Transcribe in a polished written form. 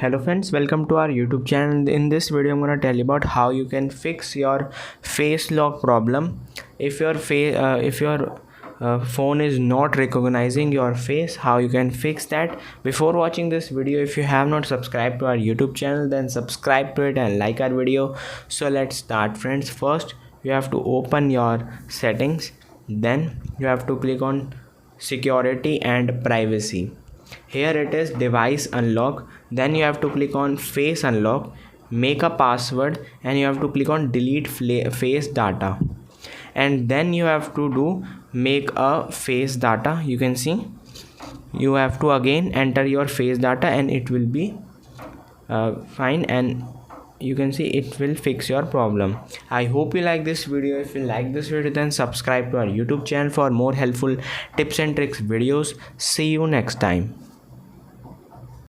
Hello friends, welcome to our YouTube channel. In this video I'm going to tell you about how you can fix your face lock problem. If your phone is not recognizing your face, how you can fix that. Before watching this video, if you have not subscribed to our YouTube channel, then subscribe to it and like our video. So let's start friends. First you have to open your settings, then you have to click on security and privacy. Here it is device unlock, then you have to click on face unlock, make a password, and you have to click on delete face data, and then you have to do make a face data. You can see you have to again enter your face data and it will be fine, and you can see it will fix your problem. I hope you like this video. If you like this video, then subscribe to our YouTube channel for more helpful tips and tricks videos. See you next time.